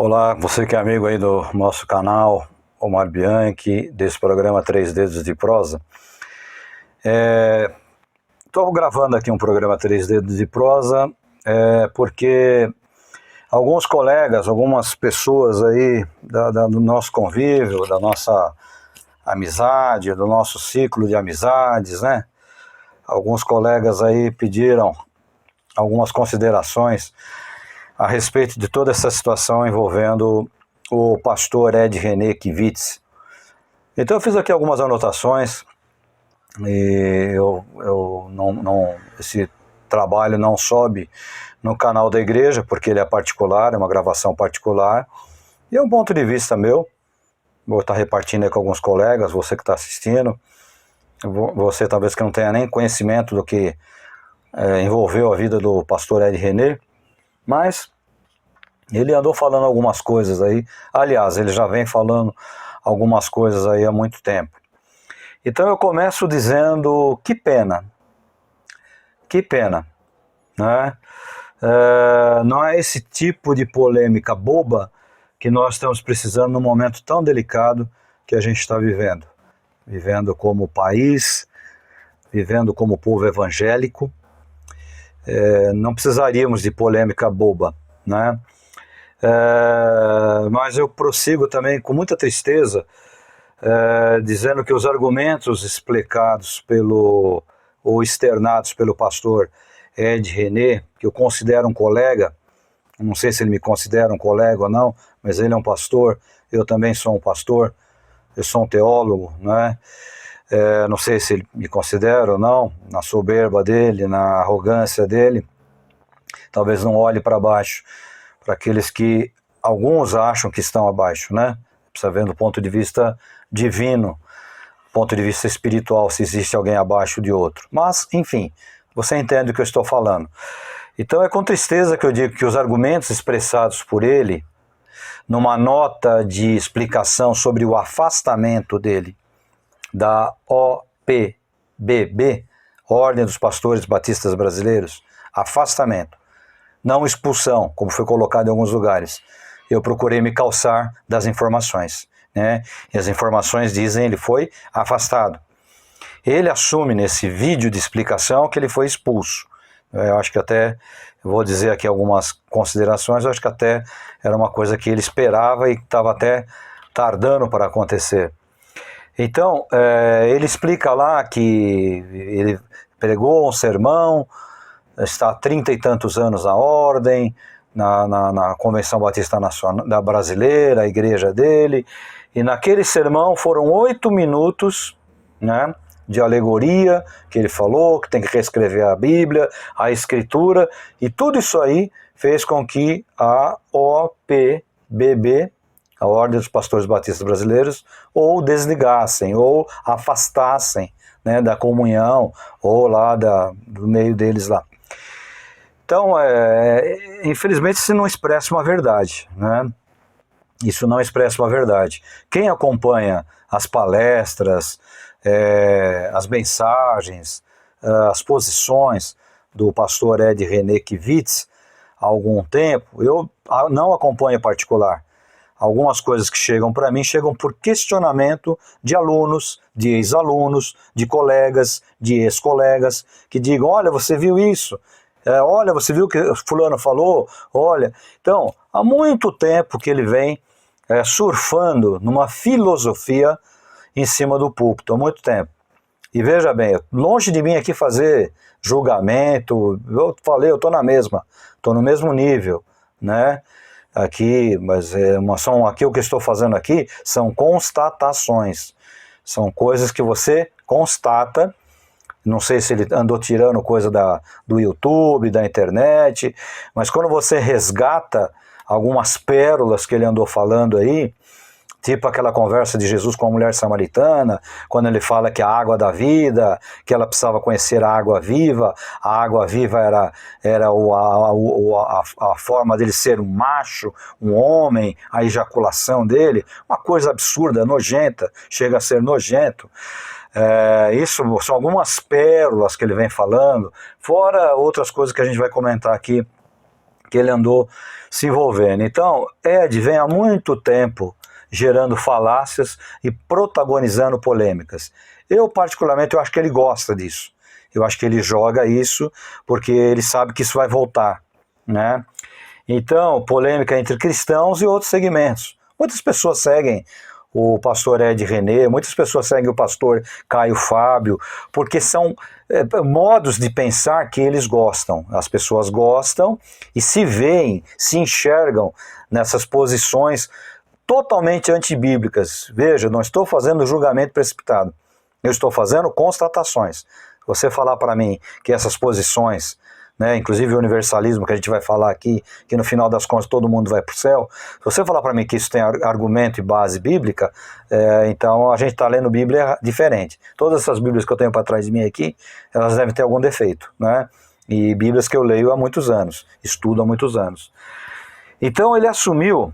Olá, você que é amigo aí do nosso canal, Omar Bianchi, desse programa Três Dedos de Prosa. Estou gravando aqui um programa Três Dedos de Prosa porque alguns colegas, algumas pessoas aí do nosso convívio, da nossa amizade, do nosso ciclo de amizades, né? Alguns colegas aí pediram algumas considerações a respeito de toda essa situação envolvendo o pastor Ed René Kivitz. Então eu fiz aqui algumas anotações e esse trabalho não sobe no canal da igreja porque ele é particular, é uma gravação particular e é um ponto de vista meu. Vou estar repartindo aí com alguns colegas, você que está assistindo, você talvez que não tenha nem conhecimento do que envolveu a vida do pastor Ed René, mas ele andou falando algumas coisas aí, aliás, ele já vem falando algumas coisas aí há muito tempo. Então eu começo dizendo, que pena, né? Não é esse tipo de polêmica boba que nós estamos precisando num momento tão delicado que a gente está vivendo como país, vivendo como povo evangélico. Não precisaríamos de polêmica boba, né? Mas eu prossigo também com muita tristeza, dizendo que os argumentos explicados ou externados pelo pastor Ed René, que eu considero um colega, não sei se ele me considera um colega ou não, mas ele é um pastor, eu também sou um pastor, eu sou um teólogo, né? Não sei se ele me considera ou não, na soberba dele, na arrogância dele, talvez não olhe para baixo, para aqueles que alguns acham que estão abaixo, né? Precisa ver do ponto de vista divino, ponto de vista espiritual, se existe alguém abaixo de outro. Mas, enfim, você entende o que eu estou falando. Então é com tristeza que eu digo que os argumentos expressados por ele, numa nota de explicação sobre o afastamento dele da OPBB, Ordem dos Pastores Batistas Brasileiros, afastamento, não expulsão, como foi colocado em alguns lugares. Eu procurei me calçar das informações, né? E as informações dizem que ele foi afastado. Ele assume nesse vídeo de explicação que ele foi expulso. Eu acho que até, vou dizer aqui algumas considerações, eu acho que até era uma coisa que ele esperava e estava até tardando para acontecer. Então, ele explica lá que ele pregou um sermão, está há 30 e tantos anos na ordem, na Convenção Batista Nacional, da Brasileira, a igreja dele, e naquele sermão foram 8 minutos, né, de alegoria, que ele falou, que tem que reescrever a Bíblia, a Escritura, e tudo isso aí fez com que a OPBB, a Ordem dos Pastores Batistas Brasileiros, ou desligassem, ou afastassem, né, da comunhão, ou lá do meio deles lá. Então, infelizmente, isso não expressa uma verdade, né? Isso não expressa uma verdade. Quem acompanha as palestras, as mensagens, as posições do pastor Ed René Kivitz há algum tempo, eu não acompanho em particular. Algumas coisas que chegam para mim chegam por questionamento de alunos, de ex-alunos, de colegas, de ex-colegas, que digam, olha, você viu isso? Olha, você viu o que fulano falou? Olha, então, há muito tempo que ele vem surfando numa filosofia em cima do púlpito, há muito tempo. E veja bem, longe de mim aqui fazer julgamento, eu falei, eu estou na mesma, estou no mesmo nível, né? Aqui, mas aqui o que eu estou fazendo aqui são constatações, são coisas que você constata. Não sei se ele andou tirando coisa do YouTube, da internet, mas quando você resgata algumas pérolas que ele andou falando aí, tipo aquela conversa de Jesus com a mulher samaritana, quando ele fala que a água da vida, que ela precisava conhecer a água viva era a forma dele ser um macho, um homem, a ejaculação dele, uma coisa absurda, nojenta, chega a ser nojento. Isso são algumas pérolas que ele vem falando, fora outras coisas que a gente vai comentar aqui que ele andou se envolvendo. Então, Ed vem há muito tempo gerando falácias e protagonizando polêmicas. Eu, particularmente, eu acho que ele gosta disso. Eu acho que ele joga isso porque ele sabe que isso vai voltar, né? Então, polêmica entre cristãos e outros segmentos. Muitas pessoas seguem o pastor Ed René, muitas pessoas seguem o pastor Caio Fábio, porque são modos de pensar que eles gostam. As pessoas gostam e se veem, se enxergam nessas posições totalmente antibíblicas. Veja, não estou fazendo julgamento precipitado, eu estou fazendo constatações. Você falar para mim que essas posições, né, inclusive o universalismo que a gente vai falar aqui, que no final das contas todo mundo vai para o céu, se você falar para mim que isso tem argumento e base bíblica, então a gente está lendo Bíblia diferente. Todas essas Bíblias que eu tenho para trás de mim aqui, elas devem ter algum defeito, né? E Bíblias que eu leio há muitos anos, estudo há muitos anos. Então ele assumiu,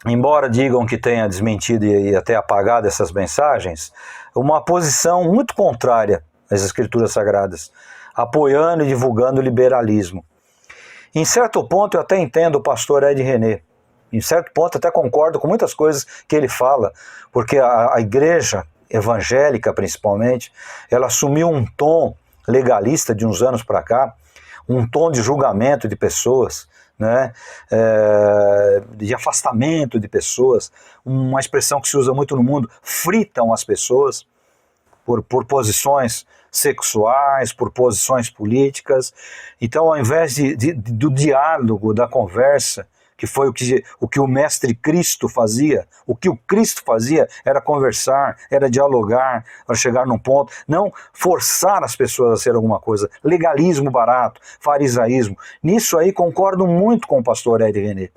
embora digam que tenha desmentido e até apagado essas mensagens, uma posição muito contrária às Escrituras Sagradas, apoiando e divulgando o liberalismo. Em certo ponto eu até entendo o pastor Ed René, em certo ponto até concordo com muitas coisas que ele fala, porque a igreja evangélica principalmente, ela assumiu um tom legalista de uns anos para cá, um tom de julgamento de pessoas, né, de afastamento de pessoas, uma expressão que se usa muito no mundo, fritam as pessoas por posições sexuais, por posições políticas. Então, ao invés do diálogo, da conversa, que foi o que o mestre Cristo fazia, o que o Cristo fazia era conversar, era dialogar, para chegar num ponto, não forçar as pessoas a ser alguma coisa, legalismo barato, farisaísmo. Nisso aí concordo muito com o pastor Ed René.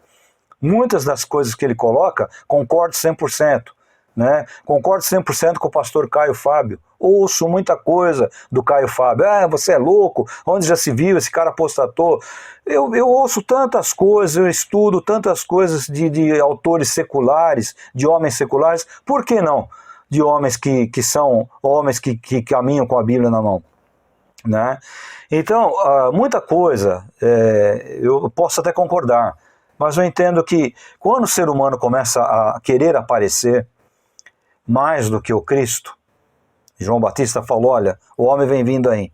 Muitas das coisas que ele coloca, concordo 100%. Né? Concordo 100% com o pastor Caio Fábio. Ouço muita coisa do Caio Fábio. Você é louco, onde já se viu, esse cara apostatou. Eu ouço tantas coisas, eu estudo tantas coisas de autores seculares, de homens seculares, por que não? De homens que são homens que caminham com a Bíblia na mão. Né? Então, muita coisa eu posso até concordar, mas eu entendo que quando o ser humano começa a querer aparecer mais do que o Cristo, João Batista falou, olha, o homem vem vindo aí.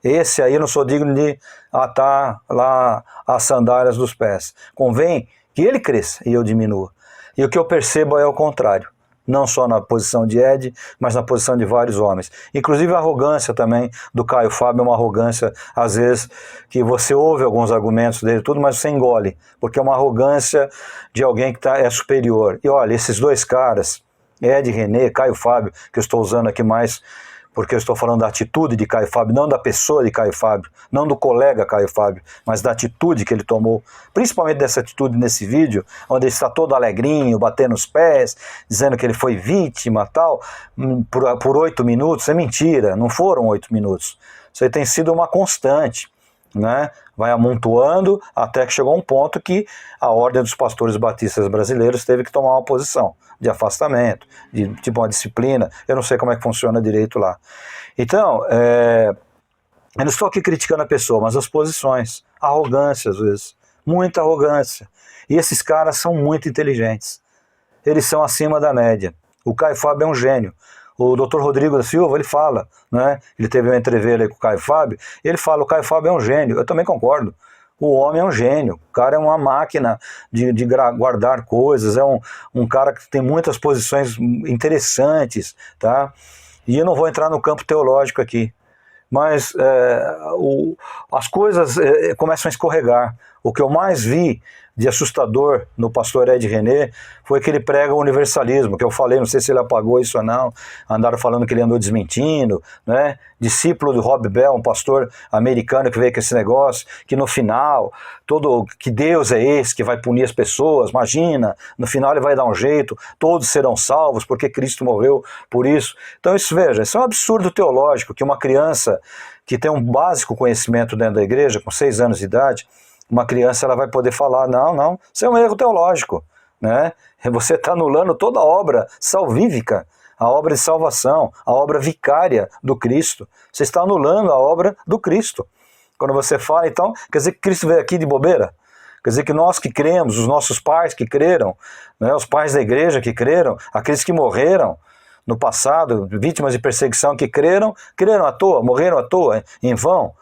Esse aí eu não sou digno de atar lá as sandálias dos pés. Convém que ele cresça e eu diminua. E o que eu percebo é o contrário. Não só na posição de Ed, mas na posição de vários homens. Inclusive a arrogância também do Caio Fábio é uma arrogância, às vezes, que você ouve alguns argumentos dele, tudo, mas você engole. Porque é uma arrogância de alguém que é superior. E olha, esses dois caras, Ed René, Caio Fábio, que eu estou usando aqui mais porque eu estou falando da atitude de Caio Fábio, não da pessoa de Caio Fábio, não do colega Caio Fábio, mas da atitude que ele tomou, principalmente dessa atitude nesse vídeo, onde ele está todo alegrinho, batendo os pés, dizendo que ele foi vítima, tal, por 8 minutos, é mentira, não foram 8 minutos, isso aí tem sido uma constante, né? Vai amontoando até que chegou um ponto que a Ordem dos Pastores Batistas Brasileiros teve que tomar uma posição de afastamento, de tipo uma disciplina, eu não sei como é que funciona direito lá. Então, eu não estou aqui criticando a pessoa, mas as posições, arrogância às vezes, muita arrogância. E esses caras são muito inteligentes, eles são acima da média. O Caio Fábio é um gênio. O Dr. Rodrigo da Silva, ele fala, né? Ele teve uma entrevista aí com o Caio Fábio, e ele fala, o Caio Fábio é um gênio. Eu também concordo. O homem é um gênio, o cara é uma máquina de guardar coisas, é um cara que tem muitas posições interessantes, tá? E eu não vou entrar no campo teológico aqui, mas as coisas começam a escorregar. O que eu mais vi de assustador no pastor Ed René foi que ele prega o universalismo, que eu falei, não sei se ele apagou isso ou não, andaram falando que ele andou desmentindo, né? Discípulo do Rob Bell, um pastor americano que veio com esse negócio, que no final, que Deus é esse que vai punir as pessoas, imagina, no final ele vai dar um jeito, todos serão salvos porque Cristo morreu por isso. Então veja, isso é um absurdo teológico, que uma criança que tem um básico conhecimento dentro da igreja, com 6 anos de idade, uma criança ela vai poder falar, não, isso é um erro teológico, né? Você está anulando toda a obra salvífica, a obra de salvação, a obra vicária do Cristo. Você está anulando a obra do Cristo. Quando você fala, então, quer dizer que Cristo veio aqui de bobeira? Quer dizer que nós que cremos, os nossos pais que creram, né, os pais da igreja que creram, aqueles que morreram no passado, vítimas de perseguição que creram à toa, morreram à toa, em vão.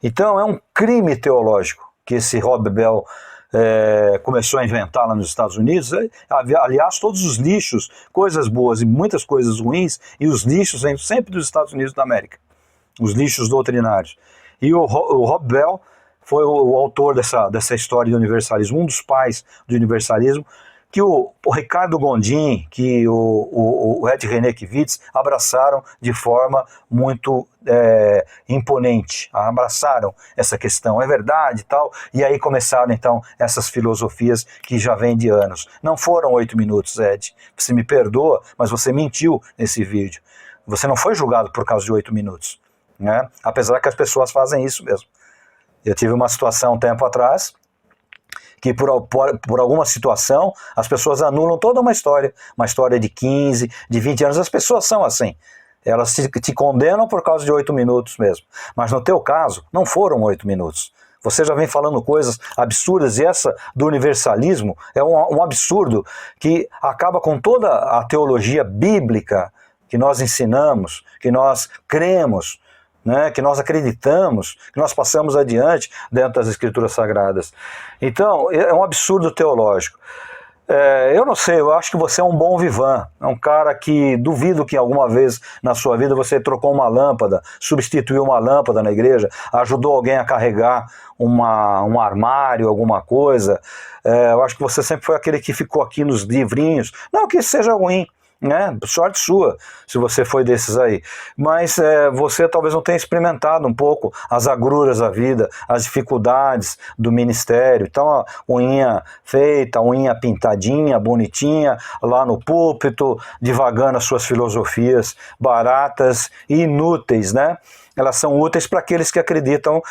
Então é um crime teológico que esse Rob Bell começou a inventar lá nos Estados Unidos. Aliás, todos os lixos, coisas boas e muitas coisas ruins, e os lixos vêm sempre dos Estados Unidos da América, os lixos doutrinários. E o Rob Bell foi o autor dessa história do universalismo, um dos pais do universalismo, que o Ricardo Gondim, que o Ed Renekiewicz abraçaram de forma muito imponente, abraçaram essa questão, é verdade e tal, e aí começaram então essas filosofias que já vêm de anos. Não foram 8 minutos, Ed, você me perdoa, mas você mentiu nesse vídeo, você não foi julgado por causa de 8 minutos, né? Apesar que as pessoas fazem isso mesmo. Eu tive uma situação um tempo atrás, que por alguma situação as pessoas anulam toda uma história de 15, de 20 anos, as pessoas são assim, elas te condenam por causa de 8 minutos mesmo, mas no teu caso não foram 8 minutos, você já vem falando coisas absurdas, e essa do universalismo é um absurdo que acaba com toda a teologia bíblica que nós ensinamos, que nós cremos, né, que nós acreditamos, que nós passamos adiante dentro das Escrituras Sagradas. Então, é um absurdo teológico. Eu não sei, eu acho que você é um bom vivan, é um cara que duvido que alguma vez na sua vida você trocou uma lâmpada, substituiu uma lâmpada na igreja, ajudou alguém a carregar um armário, alguma coisa. Eu acho que você sempre foi aquele que ficou aqui nos livrinhos, não que isso seja ruim, né? Sorte sua, se você foi desses aí, mas você talvez não tenha experimentado um pouco as agruras da vida, as dificuldades do ministério. Então a unha feita, a unha pintadinha, bonitinha, lá no púlpito, divagando as suas filosofias baratas e inúteis, né? Elas são úteis para aqueles que acreditam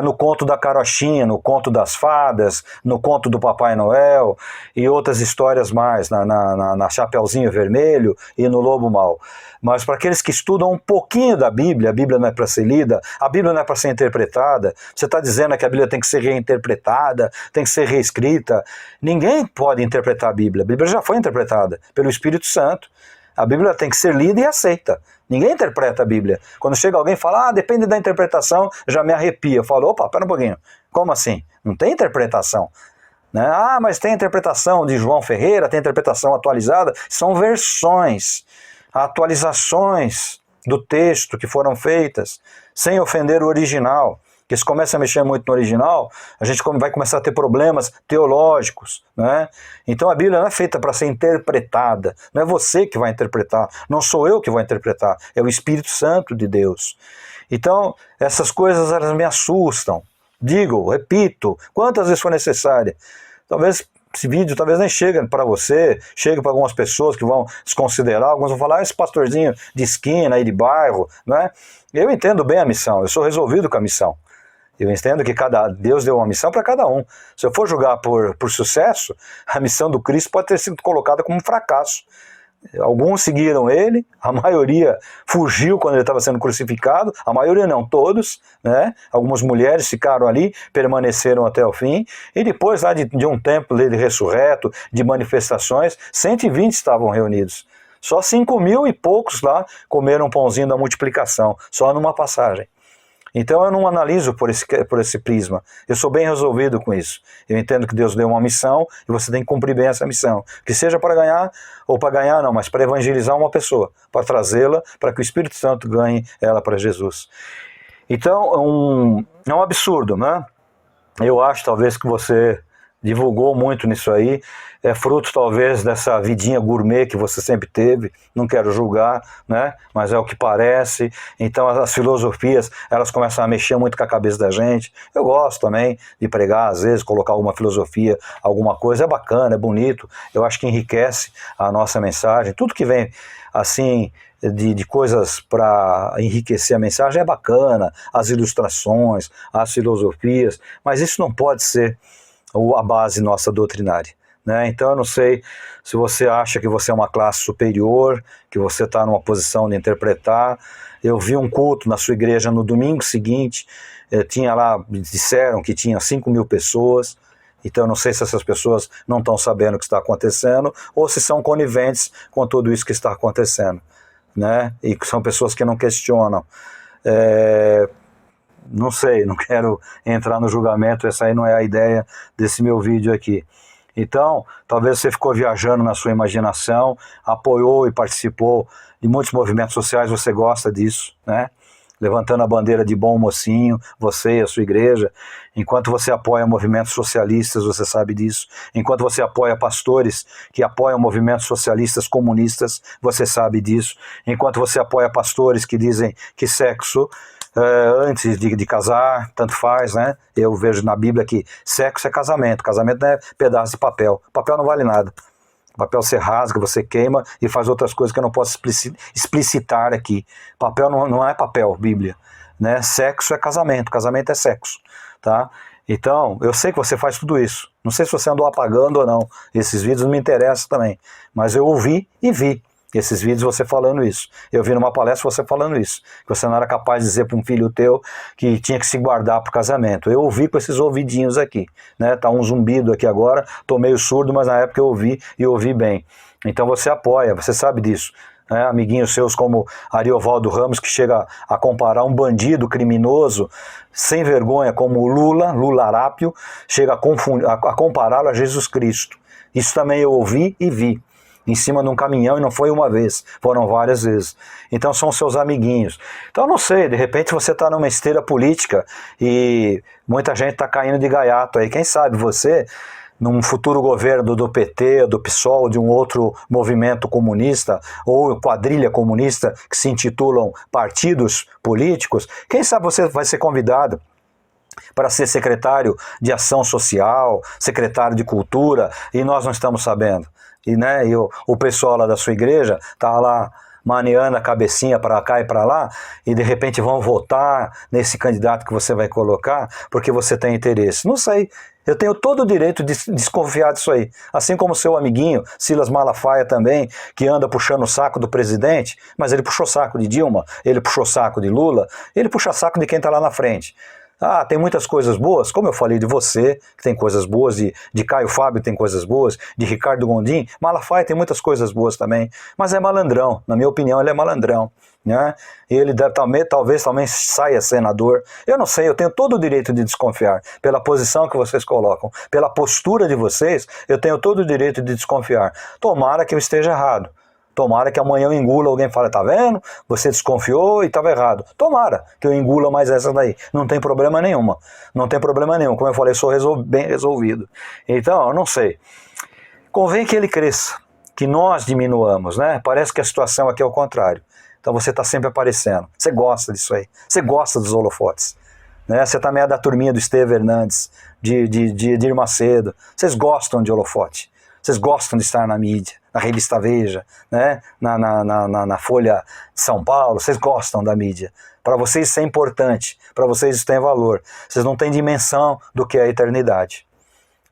no conto da carochinha, no conto das fadas, no conto do Papai Noel e outras histórias mais, na Chapeuzinho Vermelho e no Lobo Mau. Mas para aqueles que estudam um pouquinho da Bíblia, a Bíblia não é para ser lida, a Bíblia não é para ser interpretada, você está dizendo que a Bíblia tem que ser reinterpretada, tem que ser reescrita. Ninguém pode interpretar a Bíblia já foi interpretada pelo Espírito Santo. A Bíblia tem que ser lida e aceita. Ninguém interpreta a Bíblia. Quando chega alguém e fala, depende da interpretação, já me arrepia. Eu falo, opa, pera um pouquinho. Como assim? Não tem interpretação. Né? Mas tem interpretação de João Ferreira, tem interpretação atualizada. São versões, atualizações do texto que foram feitas, sem ofender o original. Porque se começa a mexer muito no original, a gente vai começar a ter problemas teológicos, né? Então a Bíblia não é feita para ser interpretada, não é você que vai interpretar, não sou eu que vou interpretar, é o Espírito Santo de Deus. Então essas coisas elas me assustam, digo, repito, quantas vezes for necessária. Talvez esse vídeo talvez nem chegue para você, chegue para algumas pessoas que vão desconsiderar, alguns vão falar, esse pastorzinho de esquina aí de bairro, né? Eu entendo bem a missão, eu sou resolvido com a missão. Eu entendo que Deus deu uma missão para cada um. Se eu for julgar por sucesso, a missão do Cristo pode ter sido colocada como um fracasso. Alguns seguiram ele, a maioria fugiu quando ele estava sendo crucificado, a maioria não, todos, né? Algumas mulheres ficaram ali, permaneceram até o fim, e depois lá de um tempo dele ressurreto, de manifestações, 120 estavam reunidos. Só 5.000 e poucos lá comeram um pãozinho da multiplicação, só numa passagem. Então eu não analiso por esse prisma, eu sou bem resolvido com isso. Eu entendo que Deus deu uma missão e você tem que cumprir bem essa missão. Que seja para ganhar, ou para ganhar não, mas para evangelizar uma pessoa, para trazê-la, para que o Espírito Santo ganhe ela para Jesus. Então é um absurdo, né? Eu acho talvez que você divulgou muito nisso aí, é fruto talvez dessa vidinha gourmet que você sempre teve, não quero julgar, né? Mas é o que parece. Então as filosofias, elas começam a mexer muito com a cabeça da gente. Eu gosto também de pregar, às vezes, colocar alguma filosofia, alguma coisa, é bacana, é bonito, eu acho que enriquece a nossa mensagem. Tudo que vem assim de coisas para enriquecer a mensagem é bacana, as ilustrações, as filosofias, mas isso não pode ser a base nossa doutrinária, né? Então eu não sei se você acha que você é uma classe superior, que você está numa posição de interpretar. Eu vi um culto na sua igreja no domingo seguinte, tinha lá, disseram que tinha 5.000 pessoas, Então eu não sei se essas pessoas não estão sabendo o que está acontecendo ou se são coniventes com tudo isso que está acontecendo, né? E que são pessoas que não questionam. Não sei, não quero entrar no julgamento, essa aí não é a ideia desse meu vídeo aqui. Então, talvez você ficou viajando na sua imaginação, apoiou e participou de muitos movimentos sociais, você gosta disso, né? Levantando a bandeira de bom mocinho, você e a sua igreja. Enquanto você apoia movimentos socialistas, você sabe disso. Enquanto você apoia pastores que apoiam movimentos socialistas comunistas, você sabe disso. Enquanto você apoia pastores que dizem que sexo antes de casar, tanto faz, né? Eu vejo na Bíblia que sexo é casamento. Casamento não é pedaço de papel. Papel não vale nada. Papel você rasga, você queima e faz outras coisas que eu não posso explicitar aqui. Papel não é papel, Bíblia, né? Sexo é casamento, casamento é sexo, tá? Então, eu sei que você faz tudo isso. Não sei se você andou apagando ou não. Esses vídeos não me interessam também. Mas eu ouvi e vi esses vídeos você falando isso. Eu vi numa palestra você falando isso. Que você não era capaz de dizer para um filho teu que tinha que se guardar para o casamento. Eu ouvi com esses ouvidinhos aqui, né? Tá um zumbido aqui agora. Tô meio surdo, mas na época eu ouvi e ouvi bem. Então você apoia, você sabe disso. Amiguinhos seus como Ariovaldo Ramos, que chega a comparar um bandido criminoso sem vergonha como o Lula Arápio, chega a compará-lo a Jesus Cristo. Isso também eu ouvi e vi. Em cima de um caminhão, e não foi uma vez, foram várias vezes. Então são seus amiguinhos. Então não sei, de repente você está numa esteira política e muita gente está caindo de gaiato aí. Quem sabe você, num futuro governo do PT, do PSOL, de um outro movimento comunista, ou quadrilha comunista, que se intitulam partidos políticos, quem sabe você vai ser convidado para ser secretário de ação social, secretário de cultura, e nós não estamos sabendo. E o pessoal lá da sua igreja está lá maneando a cabecinha para cá e para lá, e de repente vão votar nesse candidato que você vai colocar, porque você tem interesse. Não sei, eu tenho todo o direito de desconfiar disso aí. Assim como seu amiguinho, Silas Malafaia também, que anda puxando o saco do presidente, mas ele puxou o saco de Dilma, ele puxou o saco de Lula, ele puxa saco de quem está lá na frente. Tem muitas coisas boas, como eu falei de você, que tem coisas boas, de Caio Fábio tem coisas boas, de Ricardo Gondim, Malafaia tem muitas coisas boas também, mas é malandrão, na minha opinião ele é malandrão, né? E ele talvez também saia senador, eu não sei, eu tenho todo o direito de desconfiar, pela posição que vocês colocam, pela postura de vocês, eu tenho todo o direito de desconfiar, tomara que eu esteja errado. Tomara que amanhã eu engula, alguém fala, tá vendo? Você desconfiou e estava errado. Tomara que eu engula mais essa daí. Não tem problema nenhuma. Não tem problema nenhum. Como eu falei, sou bem resolvido. Então, eu não sei. Convém que ele cresça, que nós diminuamos, né? Parece que a situação aqui é o contrário. Então você está sempre aparecendo. Você gosta disso aí. Você gosta dos holofotes. Né? Você está meio da turminha do Estevão Hernandes, de Edir Macedo. Vocês gostam de holofote. Vocês gostam de estar na mídia, na revista Veja, né? na Folha de São Paulo, vocês gostam da mídia. Para vocês isso é importante, para vocês isso tem valor. Vocês não têm dimensão do que é a eternidade.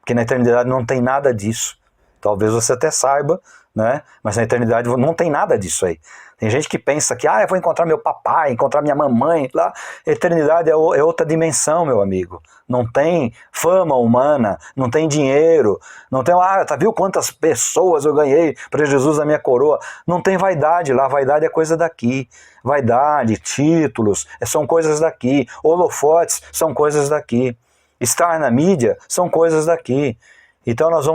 Porque na eternidade não tem nada disso. Talvez você até saiba, né? Mas na eternidade não tem nada disso aí. Tem gente que pensa que eu vou encontrar meu papai, encontrar minha mamãe lá. Eternidade é outra dimensão, meu amigo. Não tem fama humana, não tem dinheiro, não tem, viu quantas pessoas eu ganhei para Jesus na minha coroa? Não tem vaidade lá, vaidade é coisa daqui. Vaidade, títulos, são coisas daqui. Holofotes são coisas daqui. Estar na mídia são coisas daqui. Então nós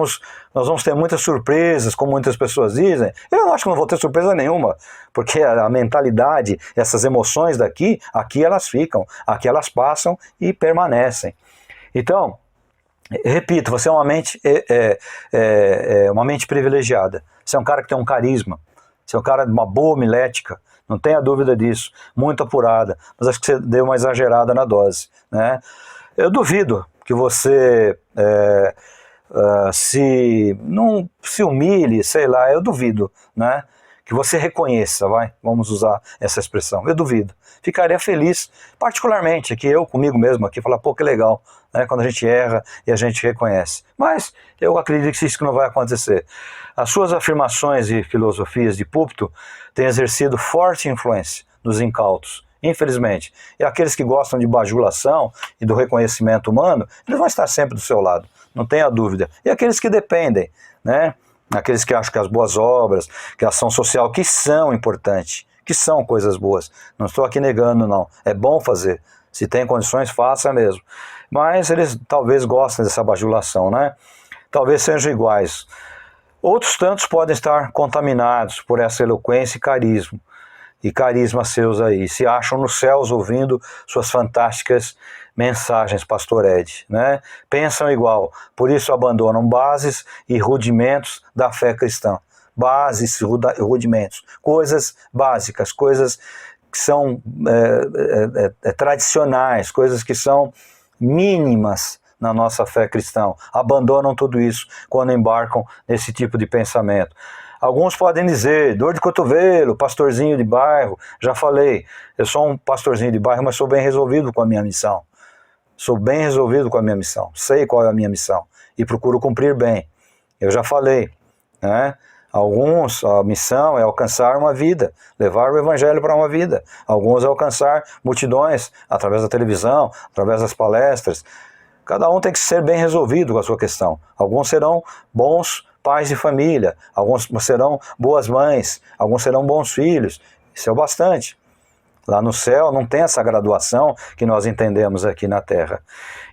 vamos ter muitas surpresas, como muitas pessoas dizem. Eu acho que não vou ter surpresa nenhuma, porque a mentalidade, essas emoções daqui, aqui elas ficam, aqui elas passam e permanecem. Então, repito, você é uma mente privilegiada. Você é um cara que tem um carisma, você é um cara de uma boa homilética, não tenha dúvida disso, muito apurada, mas acho que você deu uma exagerada na dose, né? Eu duvido que você não se humilhe, sei lá, eu duvido, né? Que você reconheça, vamos usar essa expressão, eu duvido. Ficaria feliz, particularmente, aqui eu comigo mesmo, aqui, falar, pô, que legal, né? Quando a gente erra e a gente reconhece. Mas eu acredito que isso não vai acontecer. As suas afirmações e filosofias de púlpito têm exercido forte influência nos incautos, infelizmente. E aqueles que gostam de bajulação e do reconhecimento humano, eles vão estar sempre do seu lado, não tenha dúvida. E aqueles que dependem, né? Aqueles que acham que as boas obras, que a ação social, que são importantes, que são coisas boas. Não estou aqui negando, não. É bom fazer. Se tem condições, faça mesmo. Mas eles talvez gostem dessa bajulação, né? Talvez sejam iguais. Outros tantos podem estar contaminados por essa eloquência e carisma seus aí. Se acham nos céus ouvindo suas fantásticas mensagens, Pastor Ed, né? Pensam igual, por isso abandonam bases e rudimentos da fé cristã. Bases e rudimentos, coisas básicas, coisas que são tradicionais, coisas que são mínimas na nossa fé cristã. Abandonam tudo isso quando embarcam nesse tipo de pensamento. Alguns podem dizer, dor de cotovelo, pastorzinho de bairro. Já falei, eu sou um pastorzinho de bairro, mas sou bem resolvido com a minha missão. Sou bem resolvido com a minha missão. Sei qual é a minha missão e procuro cumprir bem. Eu já falei, né? Alguns, a missão é alcançar uma vida, levar o evangelho para uma vida. Alguns é alcançar multidões através da televisão, através das palestras. Cada um tem que ser bem resolvido com a sua questão. Alguns serão bons pais de família, alguns serão boas mães, alguns serão bons filhos. Isso é o bastante. Lá no céu não tem essa graduação que nós entendemos aqui na terra.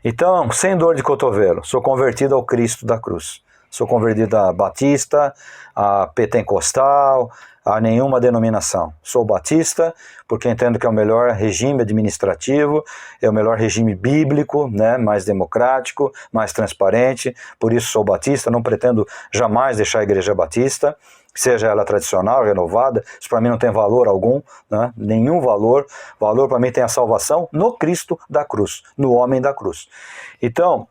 Então, sem dor de cotovelo, sou convertido ao Cristo da cruz. Sou convertido a batista, a pentecostal, a nenhuma denominação. Sou batista porque entendo que é o melhor regime administrativo, é o melhor regime bíblico, né, mais democrático, mais transparente. Por isso sou batista, não pretendo jamais deixar a igreja batista, seja ela tradicional, renovada. Isso para mim não tem valor algum, né, nenhum valor. Valor para mim tem a salvação no Cristo da cruz, no homem da cruz. Então,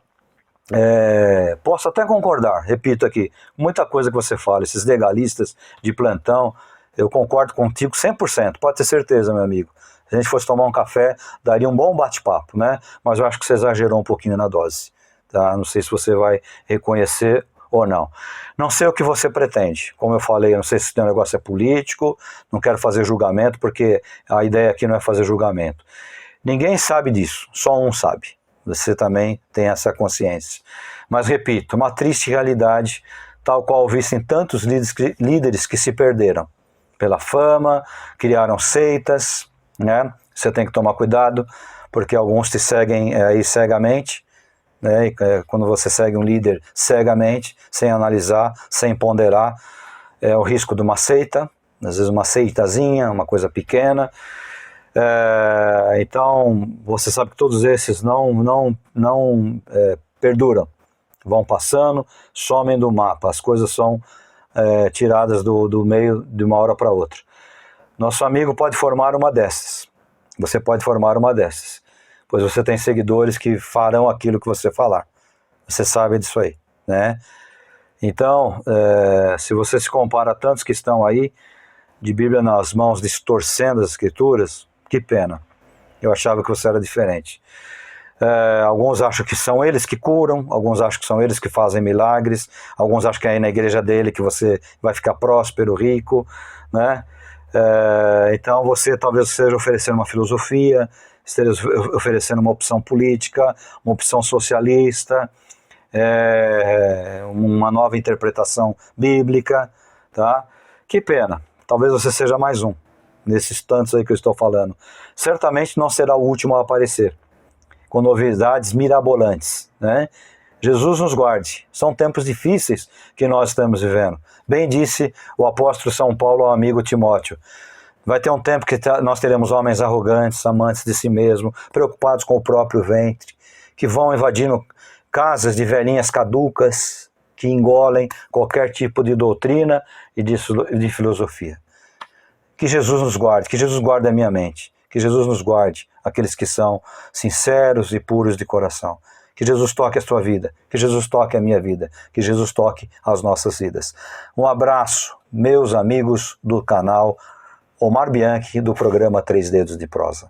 posso até concordar, repito aqui, muita coisa que você fala, esses legalistas de plantão, eu concordo contigo 100%, pode ter certeza, meu amigo. Se a gente fosse tomar um café, daria um bom bate-papo, né? Mas eu acho que você exagerou um pouquinho na dose, tá? Não sei se você vai reconhecer ou não. Não sei o que você pretende, como eu falei, eu não sei se o negócio é político, não quero fazer julgamento, porque a ideia aqui não é fazer julgamento. Ninguém sabe disso, só um sabe. Você também tem essa consciência. Mas repito, uma triste realidade, tal qual vista em tantos líderes que se perderam pela fama, criaram seitas, né? Você tem que tomar cuidado, porque alguns te seguem aí cegamente, né? E, quando você segue um líder cegamente, sem analisar, sem ponderar, é o risco de uma seita, às vezes uma seitazinha, uma coisa pequena. Então, você sabe que todos esses não perduram, vão passando, somem do mapa, as coisas são tiradas do meio de uma hora para outra. Nosso amigo pode formar uma dessas, você pode formar uma dessas, pois você tem seguidores que farão aquilo que você falar, você sabe disso aí, né? Então, se você se compara a tantos que estão aí, de Bíblia nas mãos, distorcendo as escrituras, que pena, eu achava que você era diferente. Alguns acham que são eles que curam, alguns acham que são eles que fazem milagres, alguns acham que é aí na igreja dele que você vai ficar próspero, rico, né? Então você talvez esteja oferecendo uma filosofia, esteja oferecendo uma opção política, uma opção socialista, uma nova interpretação bíblica, tá? Que pena, talvez você seja mais um nesses tantos aí que eu estou falando. Certamente não será o último a aparecer, com novidades mirabolantes, né? Jesus nos guarde, são tempos difíceis que nós estamos vivendo. Bem disse o apóstolo São Paulo ao amigo Timóteo, vai ter um tempo que nós teremos homens arrogantes, amantes de si mesmo, preocupados com o próprio ventre, que vão invadindo casas de velhinhas caducas, que engolem qualquer tipo de doutrina e de filosofia. Que Jesus nos guarde, que Jesus guarde a minha mente, que Jesus nos guarde aqueles que são sinceros e puros de coração. Que Jesus toque a sua vida, que Jesus toque a minha vida, que Jesus toque as nossas vidas. Um abraço, meus amigos do canal Omar Bianchi, do programa 3 Dedos de Prosa.